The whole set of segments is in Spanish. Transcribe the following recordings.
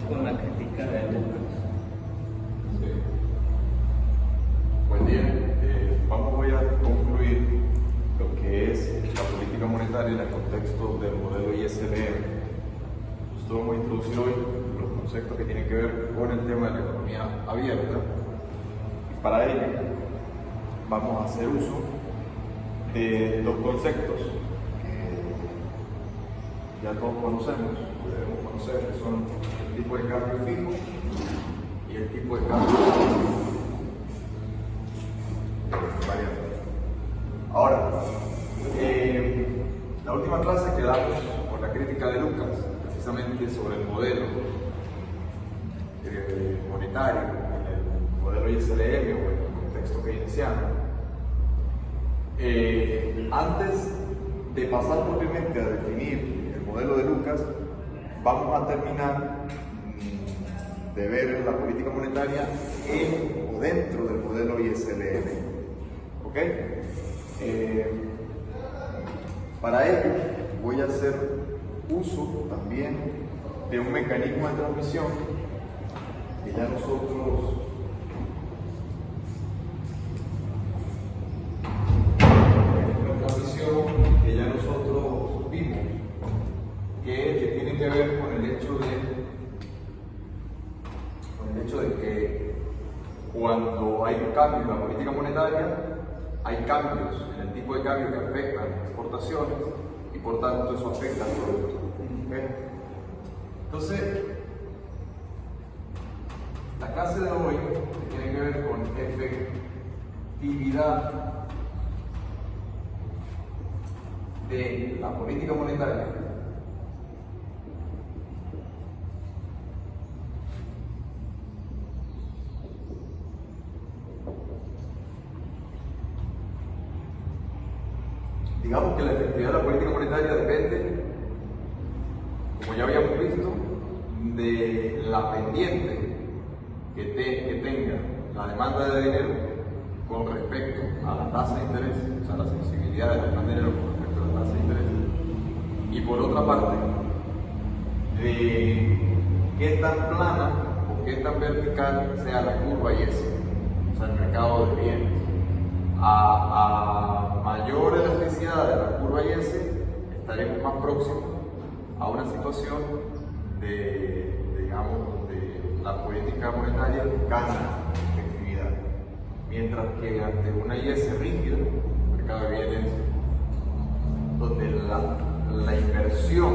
con la crítica de Lucas. Sí. Pues bien, voy a concluir lo que es la política monetaria en el contexto del modelo ISLM. Nosotros hemos introducido hoy los conceptos que tienen que ver con el tema de la economía abierta, y para ello vamos a hacer uso de dos conceptos que ya todos conocemos, debemos conocer, que son el tipo de cambio fijo y el tipo de cambio variable. Ahora, la última clase quedamos con la crítica de Lucas, precisamente sobre el modelo monetario, el modelo ISLM o el contexto keynesiano. Antes de pasar propiamente a definir el modelo de Lucas, vamos a terminar de ver la política monetaria en o dentro del modelo ISLM. ¿Ok? Para ello voy a hacer uso también de un mecanismo de transmisión que ya nosotros vimos, que tiene que ver con el hecho de que cuando hay un cambio en la política monetaria, hay cambios en el tipo de cambio que afectan las exportaciones y por tanto eso afecta al producto. ¿Okay? Entonces, la clase de hoy tiene que ver con efectividad de la política monetaria digamos que la efectividad de la política monetaria depende, como ya habíamos visto, de la pendiente que tenga la demanda de dinero con respecto a la tasa de interés, o sea, la sensibilidad de la demanda de dinero con respecto a la tasa de interés, y por otra parte, de qué tan plana o qué tan vertical sea la curva IS, o sea, el mercado de bienes. A mayor elasticidad de la curva IS, estaremos más próximos a una situación digamos, donde la política monetaria gana efectividad, mientras que ante una IS rígida, mercado de bienes, donde la inversión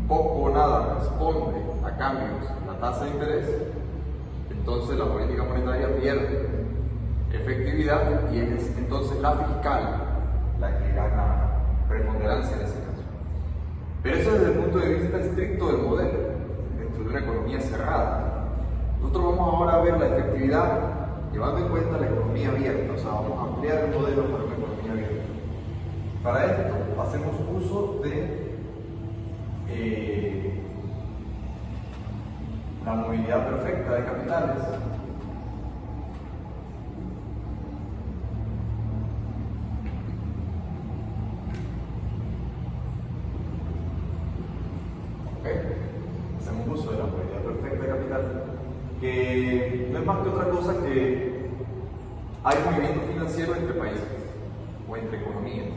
poco o nada responde a cambios en la tasa de interés, entonces la política monetaria pierde efectividad y es entonces la fiscal la que gana preponderancia en ese caso. Pero eso desde el punto de vista estricto del modelo, dentro de una economía cerrada. Nosotros vamos ahora a ver la efectividad llevando en cuenta la economía abierta, o sea, vamos a ampliar el modelo para una economía abierta. Para esto hacemos uso de la movilidad perfecta de capitales. Hacemos uso de la movilidad perfecta de capital, que no es más que otra cosa que hay movimiento financiero entre países o entre economías,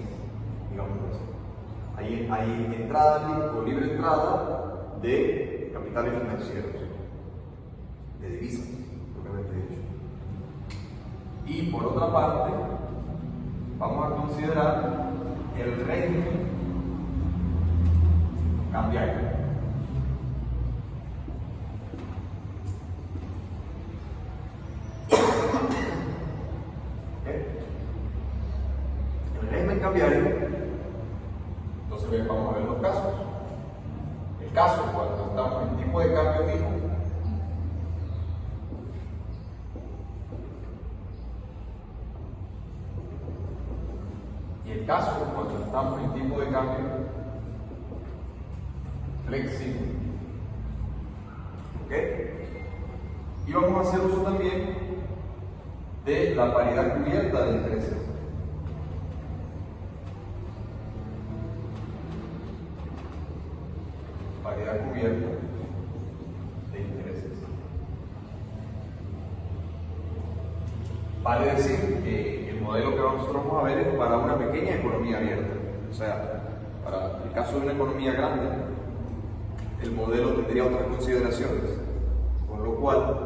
digamos así. Hay entrada o libre entrada de capitales financieros, de divisas, propiamente dicho. Y por otra parte, vamos a considerar el régimen cambiario. El régimen cambiario, entonces vamos a ver los casos. El caso cuando estamos en tipo de cambio fijo, y el caso cuando estamos en tipo de cambio flexible. ¿Ok? Y vamos a hacer uso también de la paridad cubierta de intereses. Paridad totalidad cubierta de intereses. Vale decir que el modelo que nosotros vamos a ver es para una pequeña economía abierta. O sea, para el caso de una economía grande, el modelo tendría otras consideraciones, con lo cual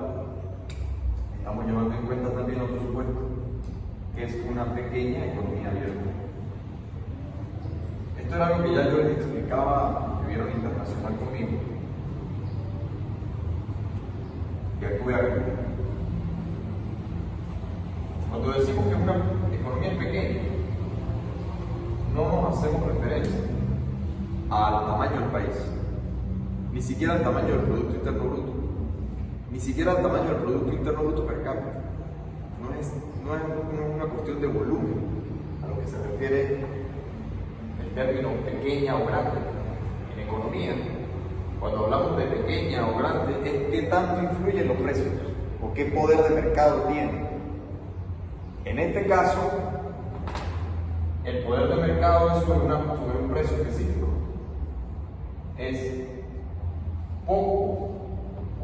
estamos llevando en cuenta también otro supuesto, que es una pequeña economía abierta. Esto era algo que ya yo les explicaba, que vieron internacional conmigo, que tuve acá. Cuando decimos que una economía es pequeña, no nos hacemos referencia al tamaño del país, ni siquiera al tamaño del Producto Interno Bruto, ni siquiera al tamaño del Producto Interno Bruto per cápita. No es una cuestión de volumen a lo que se refiere el término pequeña o grande. En economía, cuando hablamos de pequeña o grande, es qué tanto influyen los precios o qué poder de mercado tiene. En este caso, el poder de mercado es sobre un precio específico. Es poco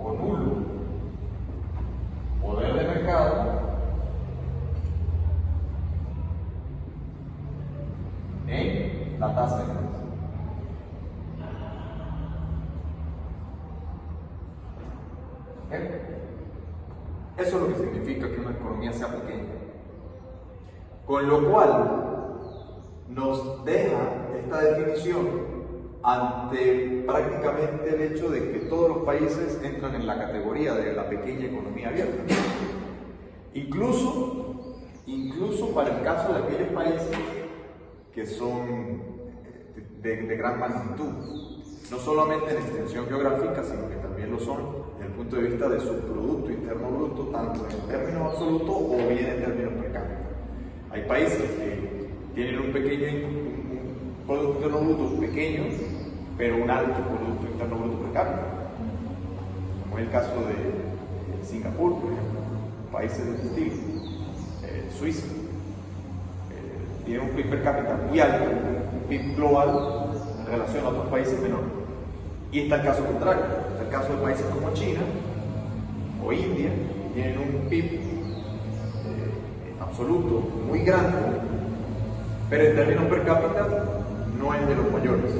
o nulo poder de mercado en la tasa de interés. Eso es lo que significa que una economía sea pequeña. Con lo cual nos deja esta definición ante prácticamente el hecho de que todos los países entran en la categoría de la pequeña economía abierta. Incluso para el caso de aquellos países que son de gran magnitud, no solamente en extensión geográfica, sino que también lo son desde el punto de vista de su Producto Interno Bruto, tanto en términos absolutos o bien en términos per cápita. Hay países que tienen un Producto Interno Bruto pequeño, pero un alto Producto Interno Bruto per cápita, como es el caso de Singapur, por ejemplo, países de este estilo, Suiza, tiene un PIB per cápita muy alto, un PIB global en relación a otros países menores. Y está el caso contrario, está el caso de países como China o India, que tienen un PIB absoluto muy grande, pero en términos per cápita no es de los mayores.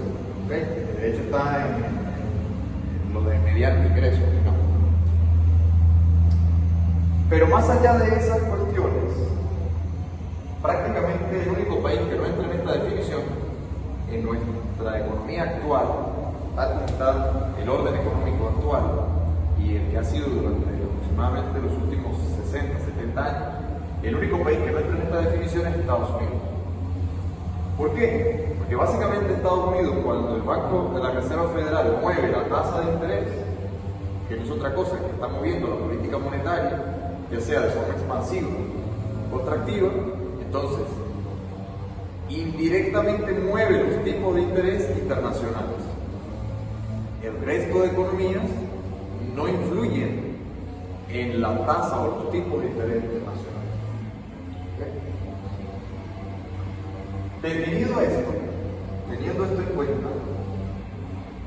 ¿Okay? De hecho está en lo de mediano ingreso, digamos. Pero más allá de esas cuestiones, prácticamente el único país que no entra en esta definición, en nuestra economía actual, tal como está el orden económico actual y el que ha sido durante aproximadamente los últimos 60, 70 años, el único país que no entra en esta definición es Estados Unidos. ¿Por qué? Porque básicamente Estados Unidos, cuando el Banco de la Reserva Federal mueve la tasa de interés, que no es otra cosa que está moviendo la política monetaria, ya sea de forma expansiva o contractiva, entonces indirectamente mueve los tipos de interés internacionales. El resto de economías no influyen en la tasa o los tipos de interés internacionales. Definido esto, teniendo esto en cuenta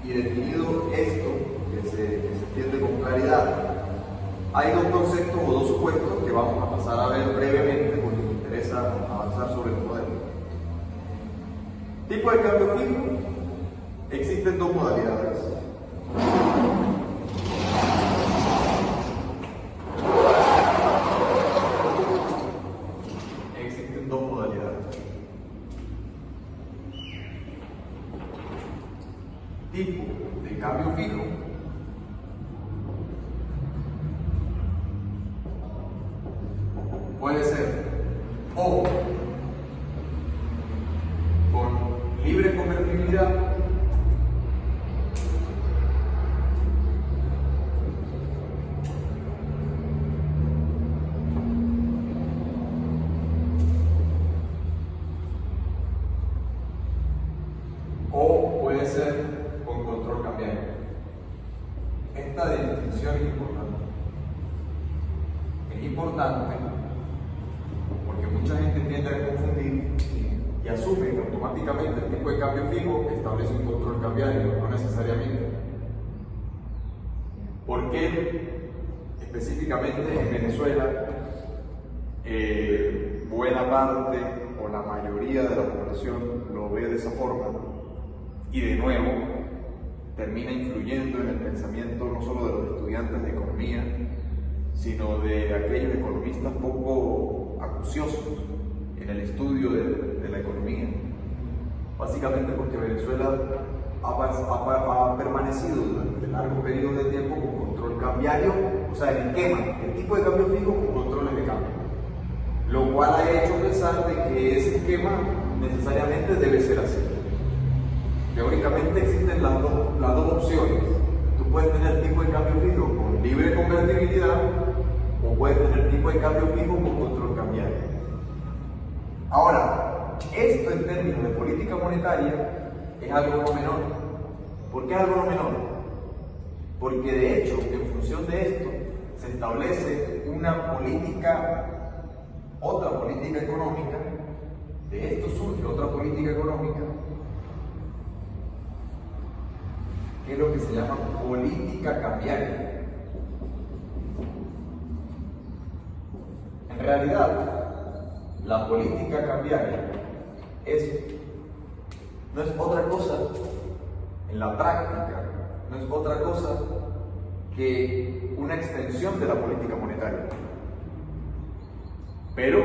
y definido esto que se entiende con claridad, hay dos conceptos o dos supuestos que vamos a pasar a ver brevemente porque me interesa avanzar sobre el modelo. Tipo de cambio fijo, existen dos modalidades. Existen dos modalidades. Tipo de cambio fijo puede ser o con libre convertibilidad o puede ser con control cambiario. Esta distinción es importante. Es importante porque mucha gente tiende a confundir y asume que automáticamente el tipo de cambio fijo establece un control cambiario, no necesariamente. ¿Por qué específicamente en Venezuela buena parte o la mayoría de la población lo ve de esa forma? Y de nuevo, termina influyendo en el pensamiento no solo de los estudiantes de economía, sino de aquellos economistas poco acuciosos en el estudio de la economía. Básicamente porque Venezuela ha permanecido durante largo periodo de tiempo con control cambiario, o sea, el esquema, el tipo de cambio fijo con controles de cambio, lo cual ha hecho pensar de que ese esquema necesariamente debe ser así. Teóricamente existen las dos opciones. Tú puedes tener tipo de cambio fijo con libre convertibilidad o puedes tener tipo de cambio fijo con control cambiario. Ahora, esto en términos de política monetaria es algo no menor. ¿Por qué es algo no menor? Porque de hecho, en función de esto, se establece otra política económica. De esto surge otra política económica, que es lo que se llama política cambiaria. En realidad, la política cambiaria no es otra cosa, en la práctica, no es otra cosa que una extensión de la política monetaria. Pero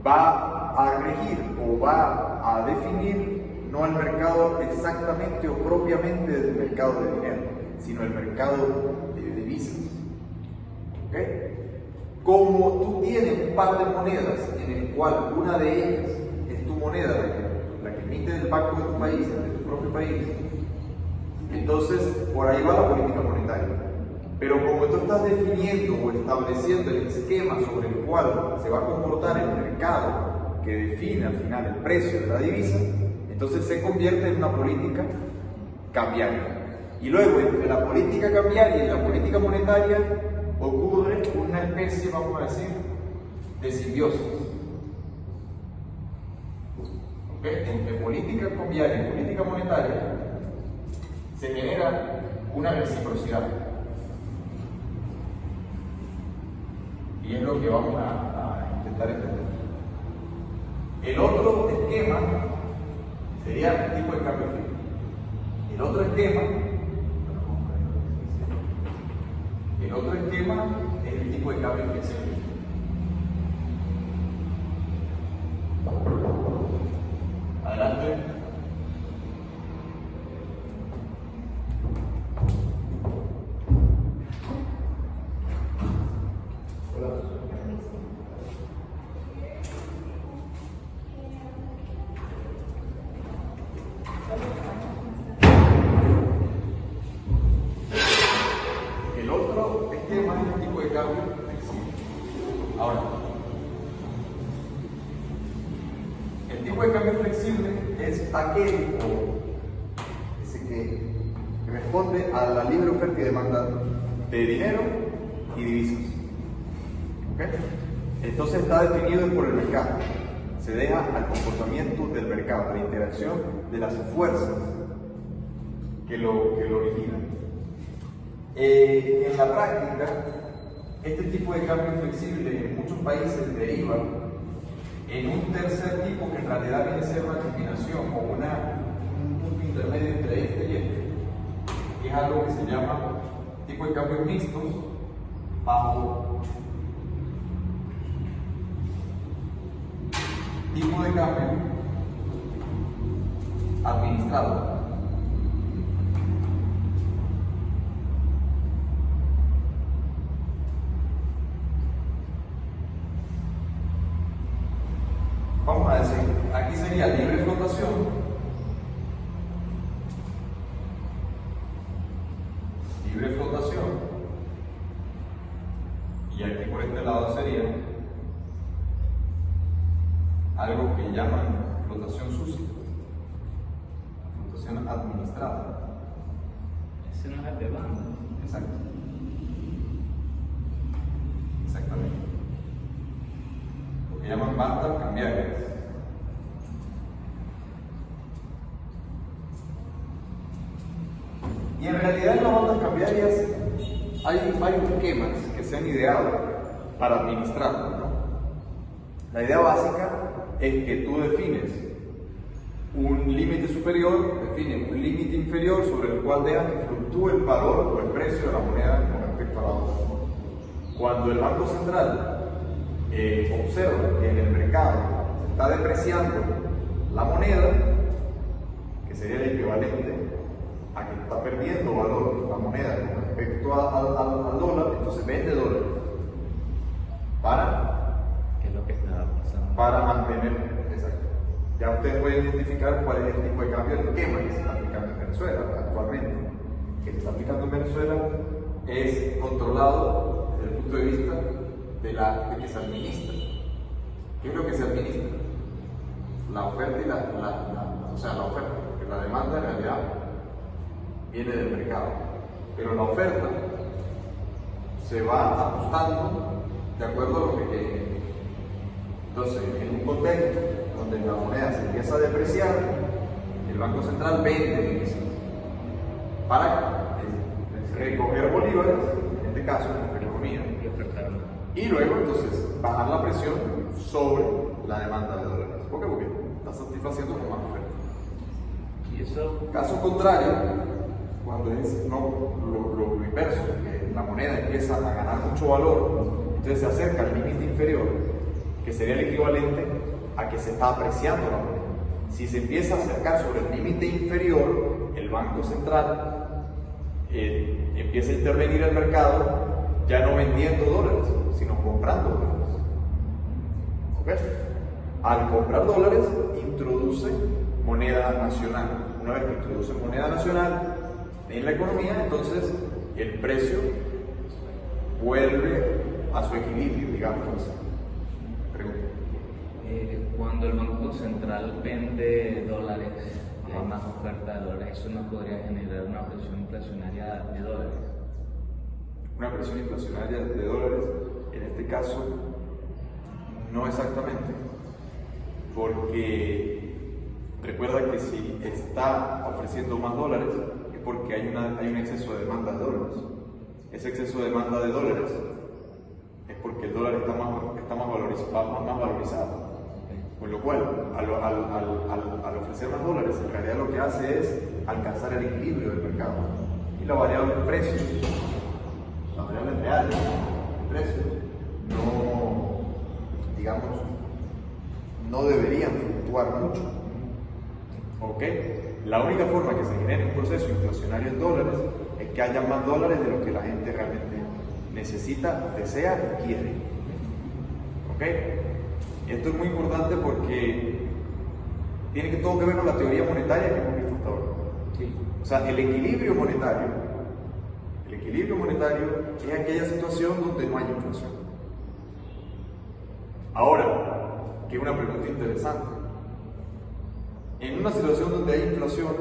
va a regir o va a definir no el mercado exactamente o propiamente del mercado de dinero, sino el mercado de divisas. ¿Okay? Como tú tienes un par de monedas en el cual una de ellas es tu moneda, la que emite el banco de tu país, de tu propio país, entonces por ahí va la política monetaria. Pero como tú estás definiendo o estableciendo el esquema sobre el cual se va a comportar el mercado que define al final el precio de la divisa, entonces se convierte en una política cambiaria. Y luego, entre la política cambiaria y la política monetaria, ocurre una especie, vamos a decir, de simbiosis. ¿Okay? Entre política cambiaria y política monetaria se genera una reciprocidad. Y es lo que vamos a intentar entender. El otro esquema sería el tipo de cambio fijo. El otro esquema es el tipo de cambio flexible. Adelante. El otro esquema es el tipo de cambio flexible. Ahora, el tipo de cambio flexible es aquel que responde a la libre oferta y demanda de dinero y divisas. ¿Okay? Entonces está definido por el mercado. Se deja al comportamiento del mercado, a la interacción de las fuerzas que lo originan. En la práctica, este tipo de cambio flexible en muchos países deriva en un tercer tipo que en realidad viene a ser una combinación o un punto intermedio entre este y este, que es algo que se llama tipo de cambios mixtos bajo tipo de cambio administrado. Vamos a decir, aquí sería libre flotación, y aquí por este lado sería algo que llaman flotación sucia, flotación administrada. Ese no es el de banda. Exacto. Exactamente. Lo que llaman bandas cambiarias. Y en realidad en las bandas cambiarias hay varios esquemas que se han ideado para administrarlo, ¿no? La idea básica es que tú defines un límite superior, defines un límite inferior sobre el cual dejas que fluctúe el valor o el precio de la moneda con respecto a la otra. Cuando el Banco Central observa que en el mercado se está depreciando la moneda, que sería el equivalente a que está perdiendo valor la moneda con respecto al dólar, entonces vende dólares ¿Qué es lo que está pasando? para mantener, exacto. Ya ustedes pueden identificar cuál es el tipo de cambio del esquema que se está aplicando en Venezuela actualmente. Que se está aplicando en Venezuela es controlado desde el punto de vista de que se administra. ¿Qué es lo que se administra? La oferta y o sea, la oferta, porque la demanda en realidad viene del mercado, pero la oferta se va ajustando de acuerdo a lo que quiere. Entonces, en un contexto donde la moneda se empieza a depreciar, el Banco Central vende divisas para recoger bolívares, en este caso en nuestra economía, y luego entonces bajar la presión sobre la demanda de dólares. ¿Por qué? Porque está satisfaciendo con más oferta. Y eso, Caso contrario, cuando es lo inverso, que la moneda empieza a ganar mucho valor, entonces se acerca al límite inferior, que sería el equivalente a que se está apreciando la moneda. Si se empieza a acercar sobre el límite inferior, el Banco Central empieza a intervenir el mercado, ya no vendiendo dólares, sino comprando dólares. ¿Ok? Al comprar dólares, introduce moneda nacional. Una vez que introduce moneda nacional en la economía, entonces el precio vuelve a su equilibrio, digamos. Pregunta. cuando el Banco Central vende dólares y hay más oferta de dólares, ¿eso no podría generar una presión inflacionaria de dólares? Una presión inflacionaria de dólares, en este caso, no exactamente, porque recuerda que si está ofreciendo más dólares es porque hay un exceso de demanda de dólares. Ese exceso de demanda de dólares es porque el dólar está más valorizado. Con lo cual, al ofrecer más dólares, en realidad lo que hace es alcanzar el equilibrio del mercado. Y la variable de precios, la variable real de precios, no deberían fluctuar mucho. ¿Ok? La única forma que se genere un proceso inflacionario en dólares es que haya más dólares de lo que la gente realmente necesita, desea y quiere. ¿Ok? Esto es muy importante porque tiene todo que ver con la teoría monetaria que hemos visto hasta ahora. Sí. O sea, el equilibrio monetario es aquella situación donde no hay inflación. Ahora, que es una pregunta interesante. En una situación donde hay inflación,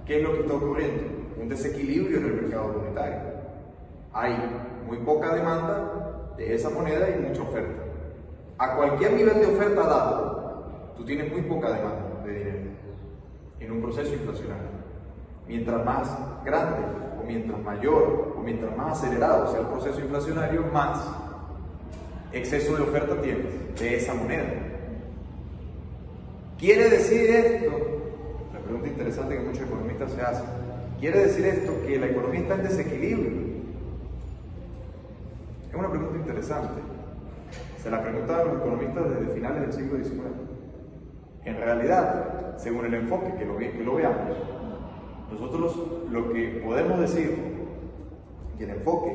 ¿qué es lo que está ocurriendo? Un desequilibrio en el mercado monetario. Hay muy poca demanda de esa moneda y mucha oferta. A cualquier nivel de oferta dado, tú tienes muy poca demanda de dinero en un proceso inflacionario. Mientras más grande, o mientras mayor, o mientras más acelerado sea el proceso inflacionario, más exceso de oferta tienes de esa moneda. ¿Quiere decir esto? La pregunta interesante que muchos economistas se hacen. ¿Quiere decir esto que la economía está en desequilibrio? Es una pregunta interesante. Se la preguntaban los economistas desde finales del siglo XIX. En realidad, según el enfoque que lo veamos, nosotros lo que podemos decir, y el enfoque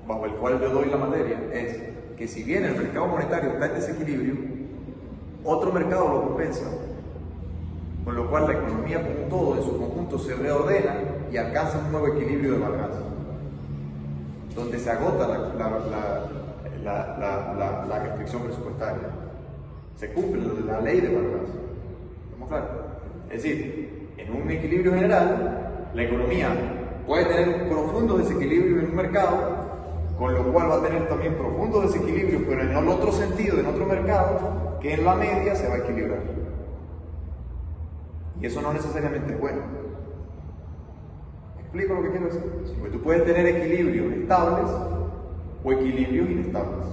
bajo el cual yo doy la materia, es que si bien el mercado monetario está en desequilibrio, otro mercado lo compensa, con lo cual la economía como un todo, en su conjunto, se reordena y alcanza un nuevo equilibrio de balance, donde se agota la restricción presupuestaria, se cumple la ley de balance. ¿Estamos claros? Es decir, en un equilibrio general, la economía puede tener un profundo desequilibrio en un mercado, con lo cual va a tener también profundos desequilibrios, pero en el otro sentido, en otro mercado, que en la media se va a equilibrar. Y eso no necesariamente es bueno. ¿Explico lo que quiero decir? Porque tú puedes tener equilibrios estables o equilibrios inestables.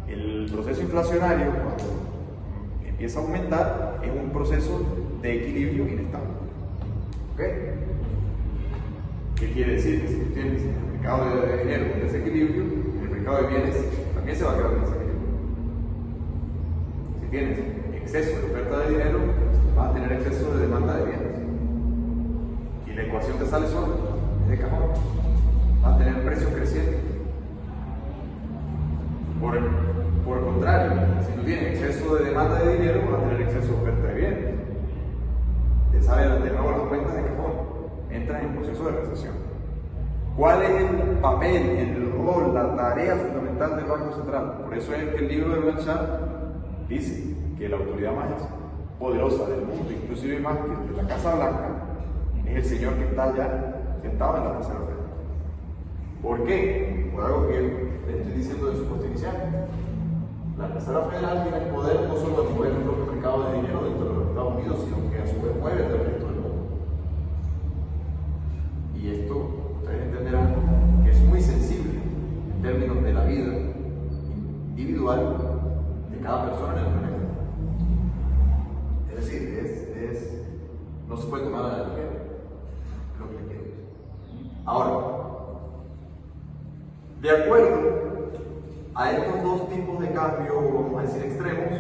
El proceso inflacionario, cuando empieza a aumentar, es un proceso de equilibrio inestable. ¿Ok? ¿Qué quiere decir? Que si tú tienes el mercado de dinero en desequilibrio, el mercado de bienes también se va a quedar en desequilibrio. Si tienes exceso de oferta de dinero, vas a tener exceso de demanda de bienes. Y la ecuación te sale sola, es de cajón. Vas a tener precios crecientes. Por el contrario, si tú tienes exceso de demanda de dinero, vas a tener exceso de oferta de bienes. Te salen de nuevo las cuentas de cajón. Entras en proceso de recesión. ¿Cuál es el papel, el rol, la tarea fundamental del Banco Central? Por eso es que el libro de Blanchard dice que la autoridad más poderosa del mundo, inclusive más que de la Casa Blanca, es el señor que está allá sentado en la Reserva Federal. ¿Por qué? Por algo que le estoy diciendo de su puesto inicial. La Reserva Federal tiene el poder no solo de mover el propio mercado de dinero dentro de los Estados Unidos, sino que a su vez mueve el resto del mundo. Y esto, ustedes entenderán que es muy sensible en términos de la vida individual de cada persona en el planeta. Es decir, no se puede tomar a la ligera, es lo que quiero decir. Ahora, de acuerdo a estos dos tipos de cambio, vamos a decir extremos,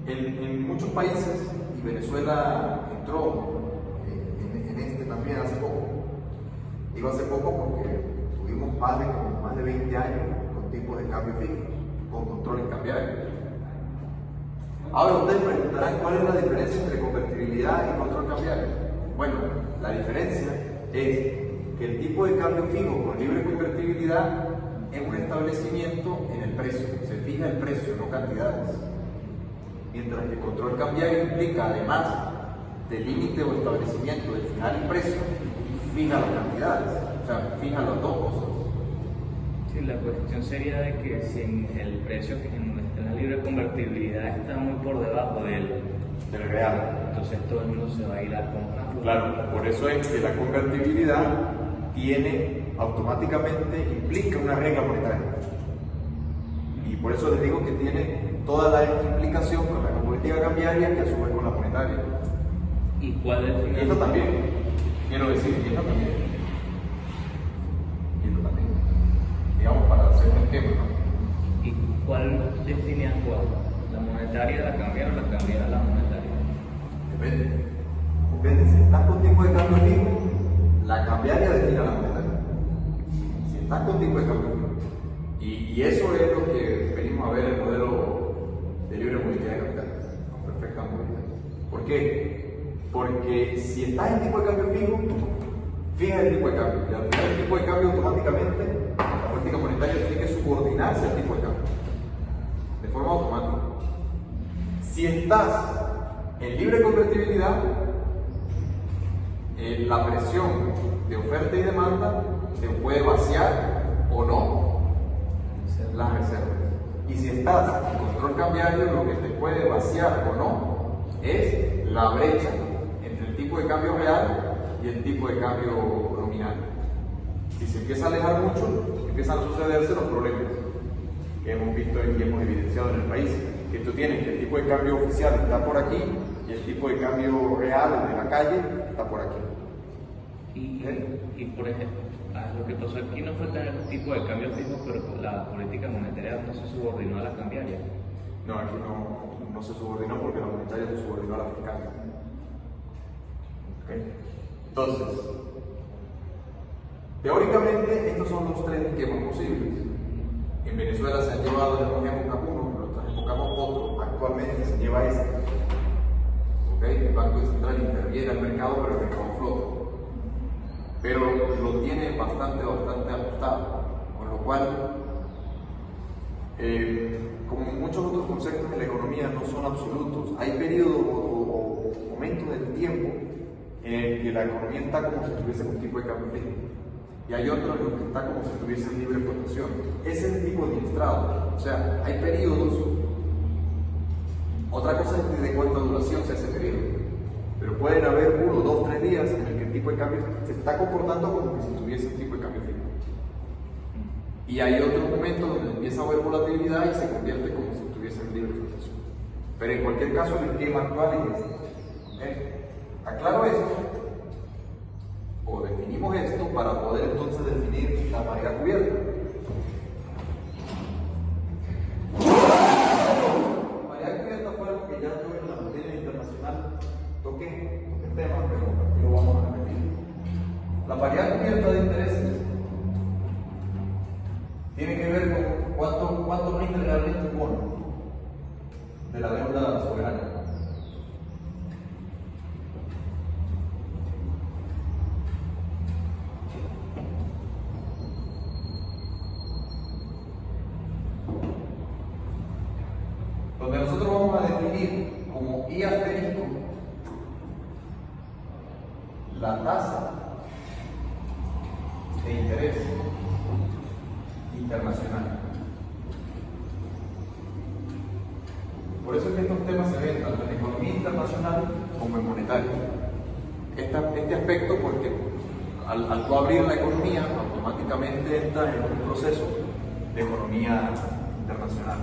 en muchos países, y Venezuela entró en este también hace poco. Digo hace poco porque tuvimos más de 20 años con tipos de cambio fijos, con controles cambiarios. Ahora ustedes preguntarán cuál es la diferencia entre convertibilidad y control cambiario. Bueno, la diferencia es que el tipo de cambio fijo con libre convertibilidad es un establecimiento en el precio, se fija el precio, no cantidades. Mientras que el control cambiario implica, además del límite o establecimiento de fijar el precio, fija las cantidades, o sea, fija las dos cosas. Sí, la cuestión sería de que si en el precio que en la libre convertibilidad está muy por debajo del real, entonces todo el mundo se va a ir a comprar. Claro, por eso es que la convertibilidad automáticamente implica una regla monetaria. Y por eso les digo que tiene toda la implicación con la política cambiaria que a su vez con la monetaria. ¿Y cuál es el Y esto también, quiero decir, y esto también. Digamos, para hacer un esquema, ¿no? ¿Y cuál define a cuál? ¿La monetaria, la cambiaria o la cambiaria, la monetaria? Depende. Si estás con tipo de cambio fijo, la cambiaria define a la monetaria. Si estás con tipo de cambio fijo. Y eso es lo que venimos a ver en el modelo de libre movilidad de capitales, con perfecta movilidad. ¿Por qué? Porque si estás en tipo de cambio fijo, fija el tipo de cambio. Y al fijar el tipo de cambio automáticamente, la política monetaria tiene que subordinarse al tipo de cambio. De forma automática. Si estás en libre convertibilidad, la presión de oferta y demanda te puede vaciar o no las reservas. Y si estás en control cambiario, lo que te puede vaciar o no es la brecha entre el tipo de cambio real y el tipo de cambio nominal. Si se empieza a alejar mucho, empiezan a sucederse los problemas que hemos visto y hemos evidenciado en el país. Que tú tienes que el tipo de cambio oficial está por aquí y el tipo de cambio real, el de la calle, está por aquí. Y por ejemplo, lo que pasó aquí no fue tener un tipo de cambio fijo, pero la política monetaria no se subordinó a la cambiaria. No, aquí no se subordinó porque la monetaria se subordinó a la fiscal. ¿Okay? Entonces, teóricamente estos son los tres esquemas posibles. En Venezuela se han llevado en una época uno, en otras épocas otro, actualmente se lleva este. ¿Okay? El Banco Central interviene al mercado, pero el mercado flota. Pero lo tiene bastante ajustado, con lo cual, como muchos otros conceptos de la economía no son absolutos, hay periodos o momentos del tiempo en el que la economía está como si estuviese con tipo de cambio fijo, y hay otros en los que está como si estuviese en libre fluctuación. Ese es el tipo administrado, o sea, hay periodos. Otra cosa es de cuánta duración sea ese periodo, pero pueden haber 1, 2, 3 días en el que el tipo de cambio se está comportando como que si tuviese un tipo de cambio fijo. Y hay otro momento donde empieza a haber volatilidad y se convierte como si tuviese en libre fluctuación. Pero en cualquier caso el esquema actual es este. ¿Okay? Aclaro esto, o definimos esto para poder entonces definir la paridad cubierta. La paridad cubierta fue algo que ya yo en la materia internacional toqué el tema, pero aquí lo vamos a repetir. La paridad cubierta de intereses tiene que ver con cuánto rinde realmente un bono de la deuda soberana. Donde nosotros vamos a definir como I asterisco la tasa de interés internacional. Por eso es que estos temas se ven tanto en economía internacional como en monetaria. Este aspecto, porque al tú abrir la economía, automáticamente entras en un proceso de economía internacional.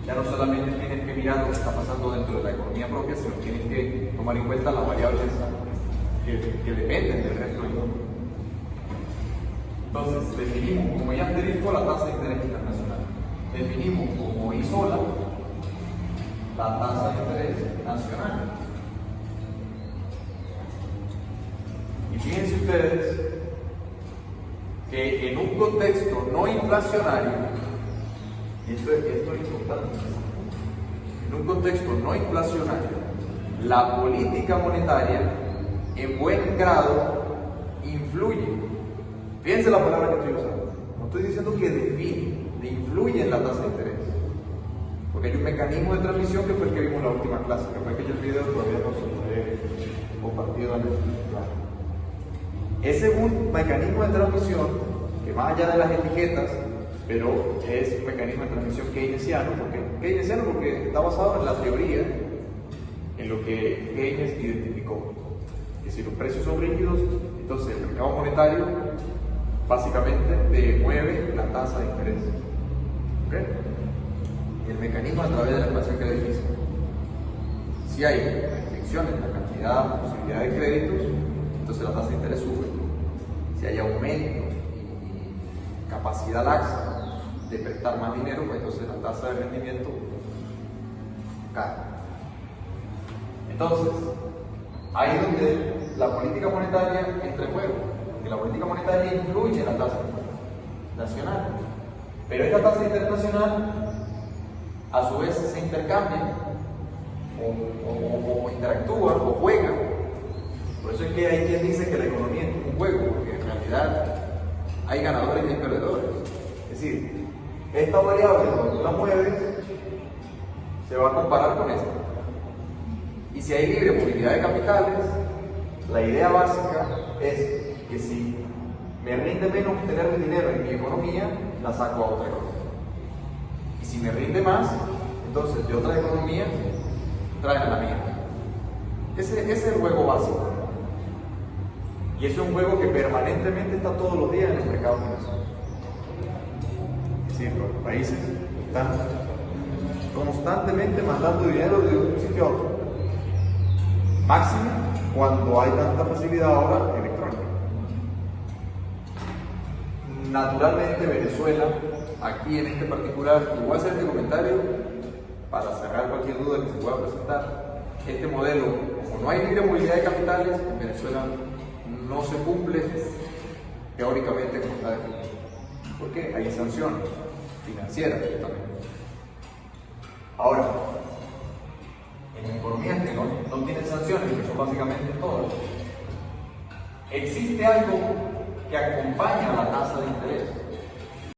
Ya no solamente tienes que mirar lo que está pasando dentro de la economía propia, sino tienes que tomar en cuenta las variables que dependen del resto del mundo. Entonces, definimos como I asterisco la tasa de interés internacional. Definimos como I sola la tasa de interés nacional. Y fíjense ustedes que en un contexto no inflacionario, y esto es importante, en un contexto no inflacionario, la política monetaria en buen grado influye. Fíjense la palabra que estoy usando. No estoy diciendo que define, influye en la tasa de interés. Porque hay un mecanismo de transmisión que fue el que vimos en la última clase, que fue aquel video todavía no se lo he compartido en el plan. Ese es un mecanismo de transmisión que más allá de las etiquetas, pero es un mecanismo de transmisión keynesiano. ¿Por qué? Keynesiano porque está basado en la teoría, en lo que Keynes identificó. Que si los precios son rígidos, entonces el mercado monetario básicamente te mueve la tasa de interés. ¿Okay? Y el mecanismo a través de la expansión crediticia. Si hay restricciones en la cantidad, posibilidad de créditos, entonces la tasa de interés sube. Si hay aumento y capacidad laxa de prestar más dinero, pues entonces la tasa de rendimiento cae. Entonces, ahí es donde la política monetaria entra en juego, porque la política monetaria influye en la tasa nacional. Pero esta tasa internacional, a su vez, se intercambia o interactúa o juega. Por eso es que hay quien dice que la economía es un juego, porque en realidad hay ganadores y hay perdedores. Es decir, esta variable, cuando tú la mueves, se va a comparar con esta. Y si hay libre movilidad de capitales, la idea básica es que si me rinde menos tener dinero en mi economía, la saco a otra economía. Y si me rinde más, entonces de otra economía, traen a la mía. Ese es el juego básico. Y es un juego que permanentemente está todos los días en los mercados financieros. Es decir, los países están constantemente mandando dinero de un sitio a otro. Máximo cuando hay tanta facilidad ahora electrónica. Naturalmente Venezuela, aquí en este particular, y voy a hacer este comentario para cerrar cualquier duda que se pueda presentar. Este modelo, como no hay libre movilidad de capitales, en Venezuela no se cumple teóricamente como está definido. ¿Por qué? Hay sanciones financieras justamente. Ahora, en economías que no tienen sanciones, que son básicamente todas, existe algo que acompaña a la tasa de interés.